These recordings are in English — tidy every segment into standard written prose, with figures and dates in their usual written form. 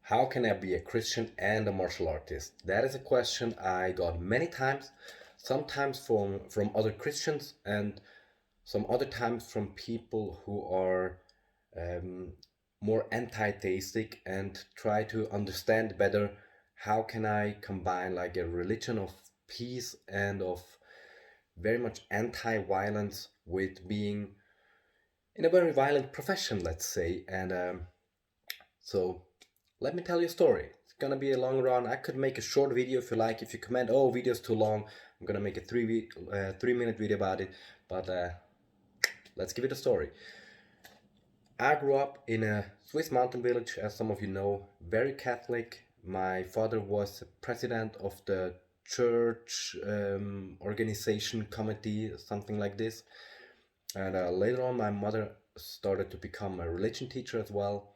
How can I be a Christian and a martial artist? That is a question I got many times, sometimes from other Christians and some other times from people who are um, more anti-theistic and try to understand better how can I combine like a religion of peace and of very much anti-violence with being in a very violent profession, let's say. And so let me tell you a story. It's gonna be a long run. I could make a short video if you like. If you comment, oh, video's too long, I'm gonna make a 3 minute video about it. But let's give it a story. I grew up in a Swiss mountain village, as some of you know, very Catholic. My father was the president of the church organization committee, something like this. And later on, my mother started to become a religion teacher as well.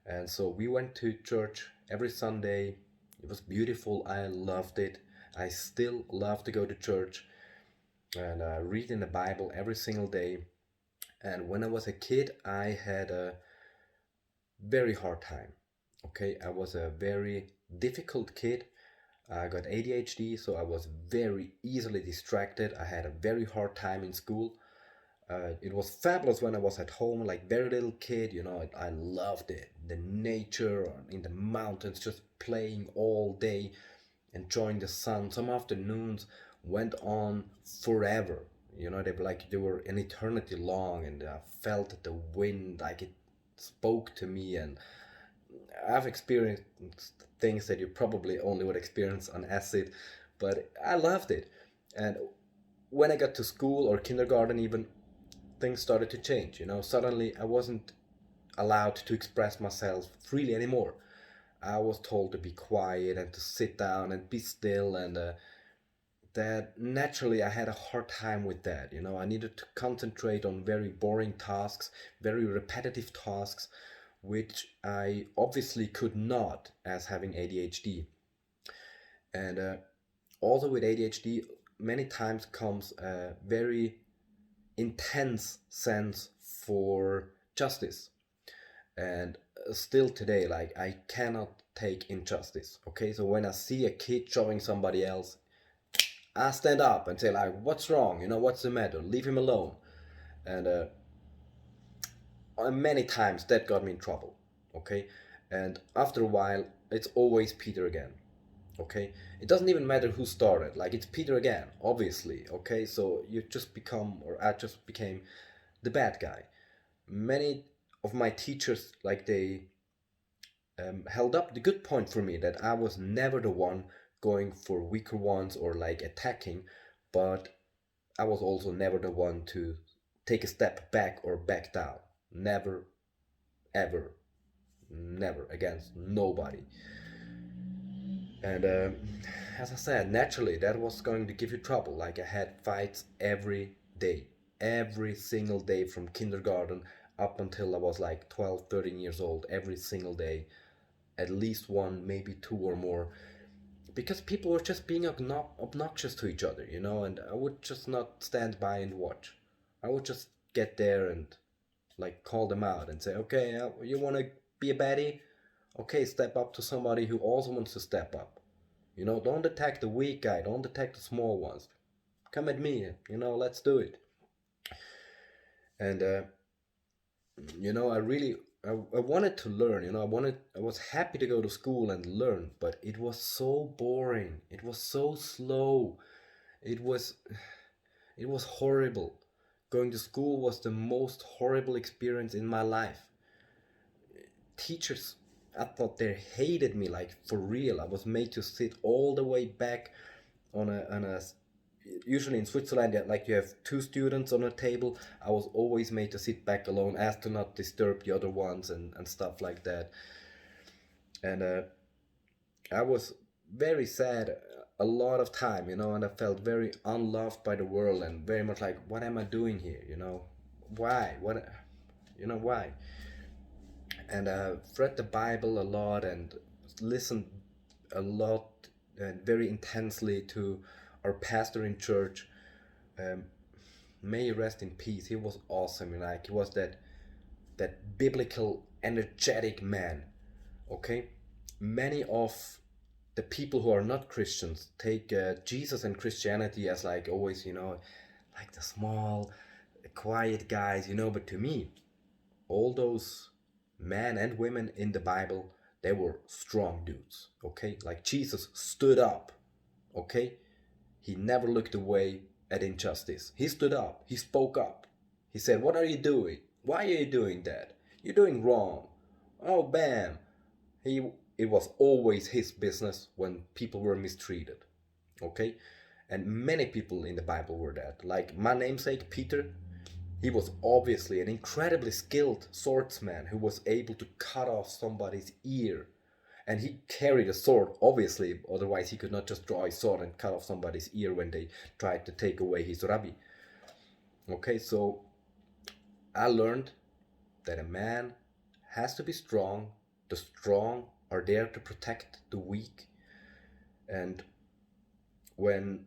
And so we went to church every Sunday. It was beautiful. I loved it. I still love to go to church and read in the Bible every single day. And when I was a kid, I had a very hard time. Okay, I was a very difficult kid. I got ADHD, so I was very easily distracted. I had a very hard time in school. It was fabulous when I was at home, like very little kid, I loved it. The nature in the mountains, just playing all day, enjoying the sun. Some afternoons went on forever. They were an eternity long, and I felt the wind, like it spoke to me. And I've experienced things that you probably only would experience on acid, but I loved it. And when I got to school or kindergarten, even things started to change. Suddenly I wasn't allowed to express myself freely anymore. I was told to be quiet and to sit down and be still, and that naturally I had a hard time with that. I needed to concentrate on very boring tasks, very repetitive tasks, which I obviously could not as having ADHD. And also with ADHD, many times comes a very intense sense for justice. And still today, like, I cannot take injustice. Okay, so when I see a kid showing somebody else, I stand up and say, like, what's wrong? What's the matter? Leave him alone. And many times that got me in trouble. Okay, and after a while, it's always Peter again. Okay, it doesn't even matter who started, like, it's Peter again, obviously. Okay, so you just become, or I just became, the bad guy. Many of my teachers, like, they held up the good point for me, that I was never the one going for weaker ones or like attacking, but I was also never the one to take a step back or back down. Never, ever, never, against nobody. And as I said, naturally that was going to give you trouble. Like, I had fights every day, every single day, from kindergarten up until I was like 12, 13 years old. Every single day, at least one, maybe two or more, because people were just being obnoxious to each other, and I would just not stand by and watch. I would just get there and like call them out and say, okay, you want to be a baddie? Okay, step up to somebody who also wants to step up. Don't attack the weak guy, don't attack the small ones. Come at me, let's do it. And I really, I wanted to learn. I was happy to go to school and learn, but it was so boring. It was so slow. It was it was horrible. Going to school was the most horrible experience in my life. Teachers, I thought they hated me, like, for real. I was made to sit all the way back on a usually in Switzerland, yeah, like, you have two students on a table. I was always made to sit back alone, asked to not disturb the other ones, and stuff like that. And I was very sad a lot of time, and I felt very unloved by the world, and very much like, what am I doing here? Why? Why? And read the Bible a lot and listened a lot and very intensely to our pastor in church. Um, may he rest in peace. He was awesome. Like, he was that biblical, energetic man. Okay, many of the people who are not Christians take Jesus and Christianity as like always, like the small, quiet guys, but to me, all those men and women in the Bible, they were strong dudes, okay? Like Jesus stood up, okay? He never looked away at injustice. He stood up, he spoke up. He said, "What are you doing? Why are you doing that? You're doing wrong." Oh, bam. It was always his business when people were mistreated, okay? And many people in the Bible were that. Like my namesake Peter, he was obviously an incredibly skilled swordsman who was able to cut off somebody's ear. And he carried a sword, obviously, otherwise he could not just draw his sword and cut off somebody's ear when they tried to take away his rabbi. Okay, so I learned that a man has to be strong. The strong are there to protect the weak. And when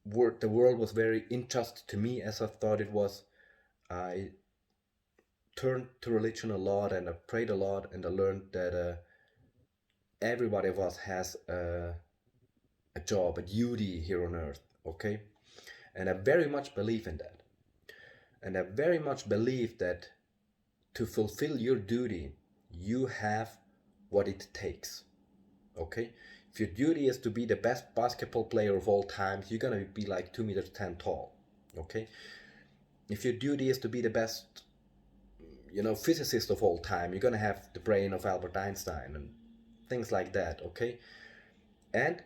the world was very unjust to me, as I thought it was, I turned to religion a lot and I prayed a lot, and I learned that everybody of us has a job, a duty here on earth, okay? And I very much believe in that. And I very much believe that to fulfill your duty, you have what it takes, okay? If your duty is to be the best basketball player of all times, you're gonna be like 2 meters 10 tall, okay? If your duty is to be the best, physicist of all time, you're gonna have the brain of Albert Einstein and things like that, okay? And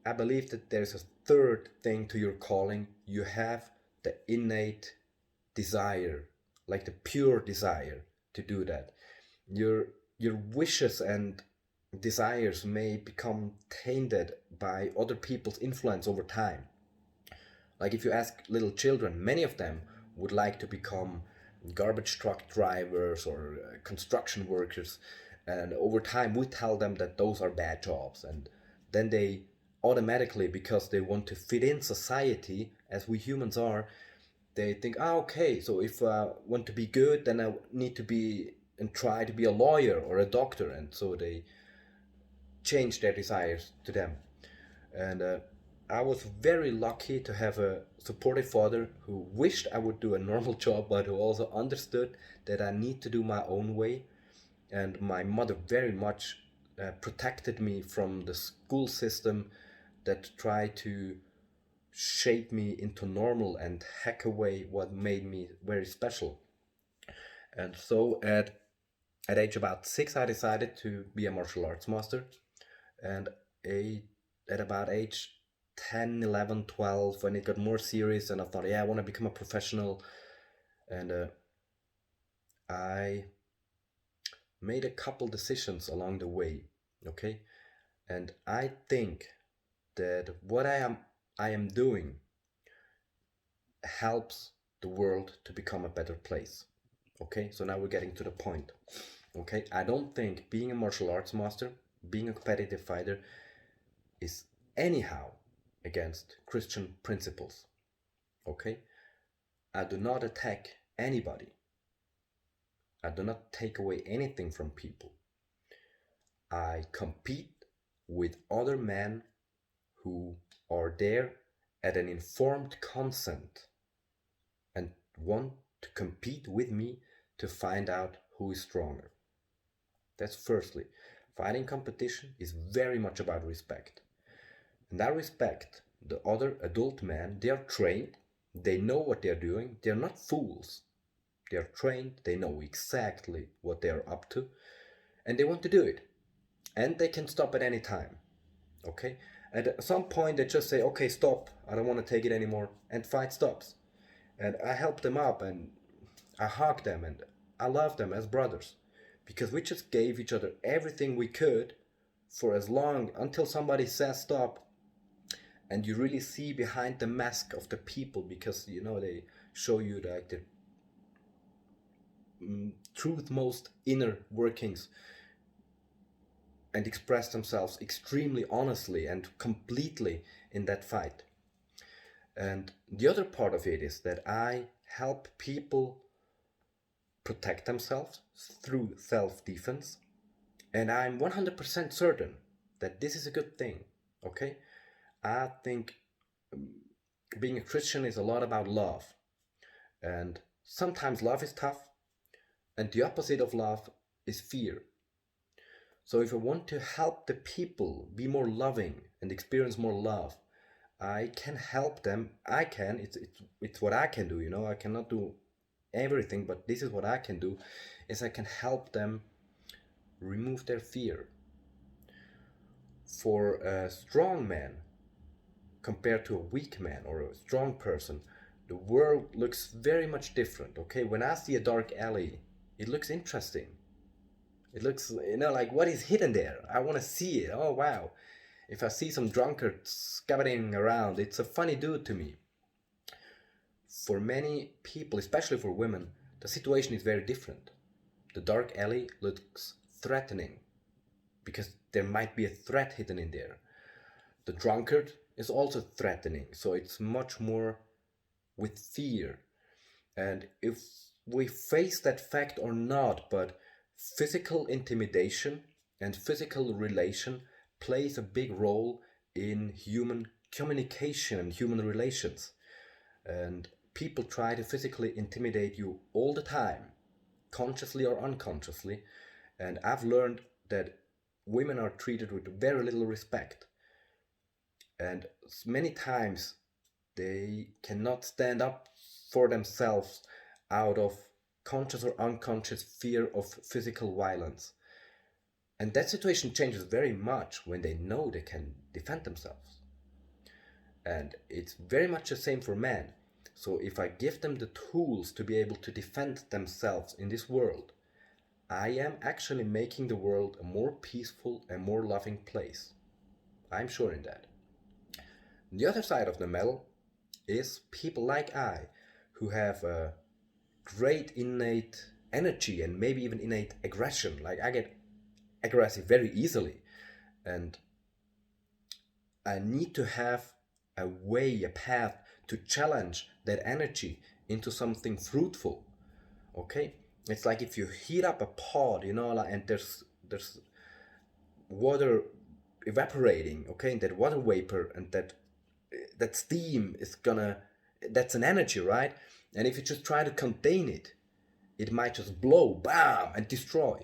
I believe that there's a third thing to your calling. You have the innate desire, like the pure desire to do that. Your wishes and desires may become tainted by other people's influence over time. Like if you ask little children, many of them would like to become garbage truck drivers or construction workers, and over time we tell them that those are bad jobs, and then they automatically, because they want to fit in society as we humans are, they think, okay, so if I want to be good, then I need to be and try to be a lawyer or a doctor, and so they change their desires to them. And I was very lucky to have a supportive father who wished I would do a normal job, but who also understood that I need to do my own way. And my mother very much protected me from the school system that tried to shape me into normal and hack away what made me very special. And so at age about 6, I decided to be a martial arts master. And at about age 10, 11, 12, when it got more serious, and I thought, yeah, I want to become a professional. And I made a couple decisions along the way, okay? And I think that what I am doing helps the world to become a better place. Okay, so now we're getting to the point. Okay, I don't think being a martial arts master, being a competitive fighter, is anyhow against Christian principles. Okay, I do not attack anybody. I do not take away anything from people. I compete with other men who are there at an informed consent and want to compete with me to find out who is stronger. That's firstly. Fighting competition is very much about respect. And I respect the other adult men. They are trained, they know what they're doing, they're not fools. They are trained, they know exactly what they are up to, and they want to do it. And they can stop at any time. Okay? At some point they just say, okay, stop, I don't want to take it anymore, and fight stops. And I help them up, and I hug them, and I love them as brothers. Because we just gave each other everything we could for as long until somebody says stop. And you really see behind the mask of the people, because they show you like the truth most inner workings, and express themselves extremely honestly and completely in that fight. And the other part of it is that I help people protect themselves through self-defense. And I'm 100% certain that this is a good thing. Okay, I think being a Christian is a lot about love, and sometimes love is tough, and the opposite of love is fear. So if I want to help the people be more loving and experience more love, I can help them. I can. It's what I can do. You know, I cannot do everything, but this is what I can do. Is I can help them remove their fear. For a strong man compared to a weak man or a strong person, the world looks very much different. Okay, when I see a dark alley, it looks interesting. It looks, like what is hidden there. I want to see it. Oh wow. If I see some drunkards scavenging around, it's a funny dude to me. For many people, especially for women, the situation is very different. The dark alley looks threatening because there might be a threat hidden in there. The drunkard is also threatening, so it's much more with fear. And if we face that fact or not, but physical intimidation and physical relation plays a big role in human communication and human relations. And people try to physically intimidate you all the time, consciously or unconsciously. And I've learned that women are treated with very little respect. And many times they cannot stand up for themselves out of conscious or unconscious fear of physical violence. And that situation changes very much when they know they can defend themselves. And it's very much the same for men. So if I give them the tools to be able to defend themselves in this world, I am actually making the world a more peaceful and more loving place. I'm sure in that. The other side of the medal is people like I, who have a great innate energy and maybe even innate aggression. Like I get aggressive very easily, and I need to have a way, a path to challenge that energy into something fruitful. Okay, it's like if you heat up a pot, and there's water evaporating, okay, and that water vapor and that steam is gonna, that's an energy, right? And if you just try to contain it, it might just blow, bam, and destroy.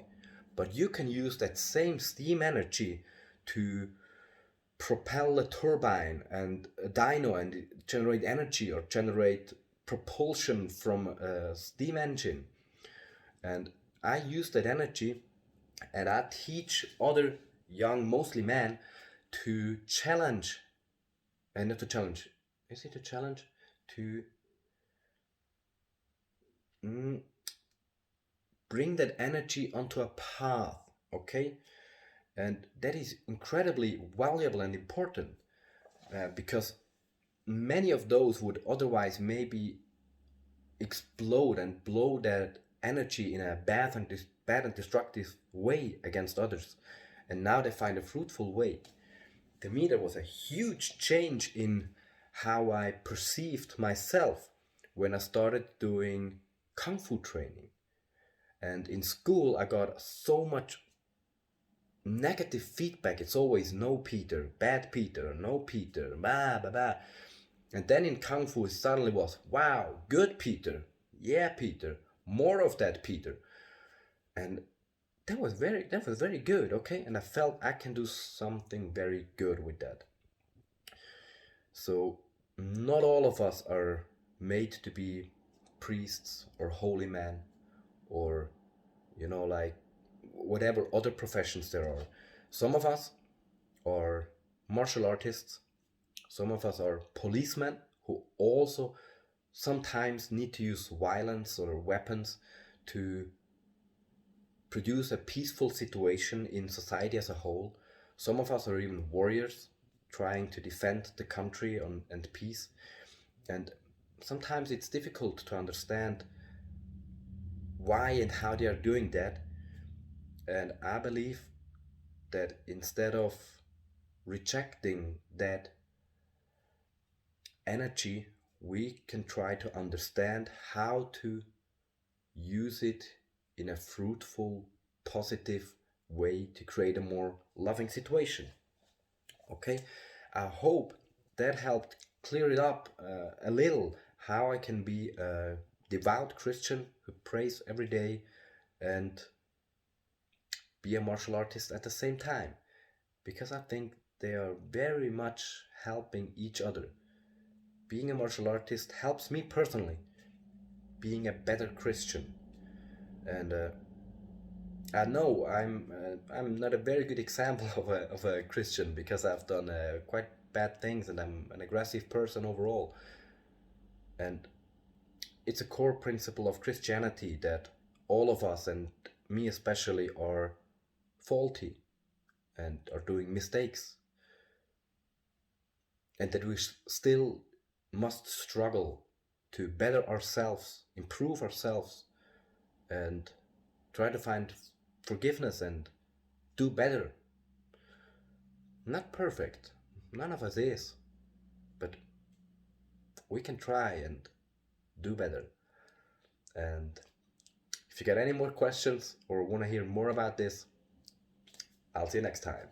But you can use that same steam energy to propel a turbine and a dyno and generate energy or generate propulsion from a steam engine. And I use that energy, and I teach other young, mostly men, to challenge, and not to challenge, is it a challenge? To bring that energy onto a path, okay? And that is incredibly valuable and important, because many of those would otherwise maybe explode and blow that energy in a bad and destructive way against others. And now they find a fruitful way. To me, there was a huge change in how I perceived myself when I started doing Kung Fu training. And in school, I got so much negative feedback. It's always no Peter, bad Peter, no Peter, blah, blah, blah. And then in Kung Fu, it suddenly was, wow, good Peter. Yeah, Peter. More of that, Peter. And that was very good, okay? And I felt I can do something very good with that. So not all of us are made to be priests or holy men or, like whatever other professions there are. Some of us are martial artists. Some of us are policemen who also sometimes need to use violence or weapons to produce a peaceful situation in society as a whole. Some of us are even warriors trying to defend the country and peace. And sometimes it's difficult to understand why and how they are doing that. And I believe that instead of rejecting that energy, we can try to understand how to use it in a fruitful, positive way to create a more loving situation. Okay, I hope that helped clear it up a little how I can be a devout Christian who prays every day and be a martial artist at the same time, because I think they are very much helping each other. Being a martial artist helps me personally being a better Christian, and I know I'm not a very good example of a Christian because I've done quite bad things and I'm an aggressive person overall. And it's a core principle of Christianity that all of us, and me especially, are faulty and are doing mistakes, and that we still must struggle to better ourselves, improve ourselves, and try to find forgiveness and do better. Not perfect, none of us is, but we can try and do better. And if you got any more questions or want to hear more about this, I'll see you next time.